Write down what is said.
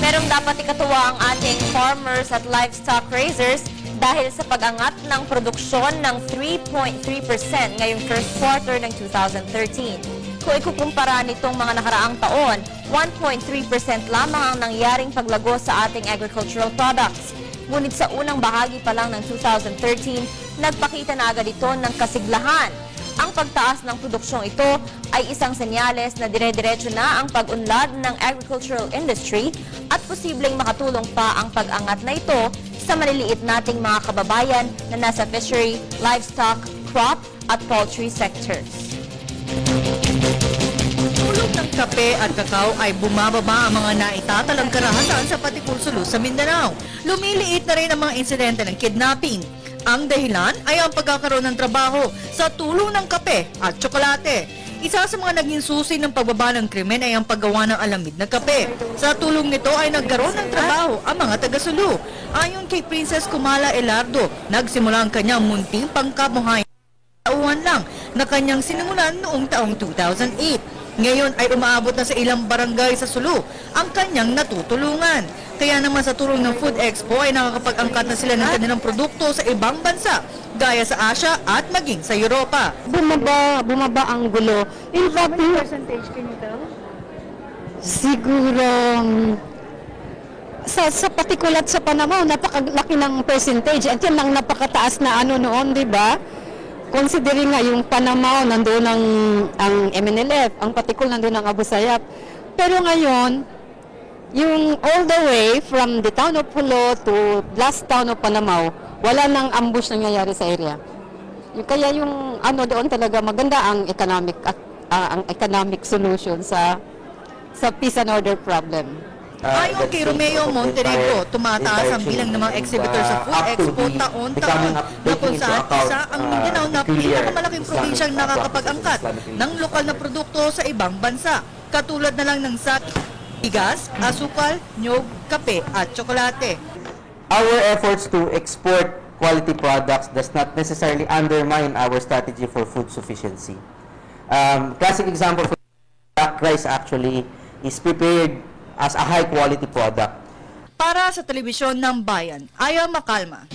Merong dapat ikatuwa ang ating farmers at livestock raisers dahil sa pag-angat ng produksyon ng 3.3% ngayong first quarter ng 2013. Kung ikukumpara nitong mga nakaraang taon, 1.3% lamang ang nangyaring paglago sa ating agricultural products. Ngunit sa unang bahagi pa lang ng 2013, nagpakita na agad ito ng kasiglahan. Ang pagtaas ng produksyong ito ay isang senyales na dire-diretso na ang pag-unlad ng agricultural industry at posibleng makatulong pa ang pag-angat na ito sa maliliit nating mga kababayan na nasa fishery, livestock, crop at poultry sectors. Tulong ng kape at kakao ay bumababa ang mga naitatalang karahasan sa Patikul-Sulu sa Mindanao. Lumiliit na rin ang mga insidente ng kidnapping. Ang dahilan ay ang pagkakaroon ng trabaho sa tulong ng kape at tsokolate. Isa sa mga naging susi ng pagbaba ng krimen ay ang paggawa ng alamid na kape. Sa tulong nito ay nagkaroon ng trabaho ang mga taga-Sulu. Ayon kay Princess Kumala Elardo, nagsimula ang kanyang munting pangkabuhayan tauhan lang na kanyang sinimulan noong taong 2008. Ngayon ay umaabot na sa ilang barangay sa Sulu ang kanyang natutulungan. Kaya naman sa tulong ng Food Expo ay nakakapag-angkat na sila ng kanilang produkto sa ibang bansa, gaya sa Asia at maging sa Europa. Bumaba ang gulo. In fact, percentage can you tell? siguro sa partikulat sa Panamaw, napakalaki ng percentage. At yan lang napakataas na ano noon, di ba? Considering nga yung Panamaw, nandoon ang MNLF, ang Patikul nandoon ang Abu Sayyaf. Pero ngayon, yung all the way from the town of Pulo to last town of Panamaw, wala nang ambush nangyayari sa area. Kaya yung ano doon talaga maganda ang economic at ang economic solution sa peace and order problem. Ayon kay Romeo Montenegro, tumataas ang bilang ng mga exhibitor sa Food Expo taon-taon na kung saan isa ang Mindanao na pinakamalaking probinsyang nakakapag-angkat ng lokal na produkto sa ibang bansa. Katulad na lang ng saki, bigas, asukal, nyog, kape at tsokolate. Our efforts to export quality products does not necessarily undermine our strategy for food sufficiency. Classic example for black rice actually is prepared as a high quality product. Para sa telebisyon ng Bayan, Aya Makalma.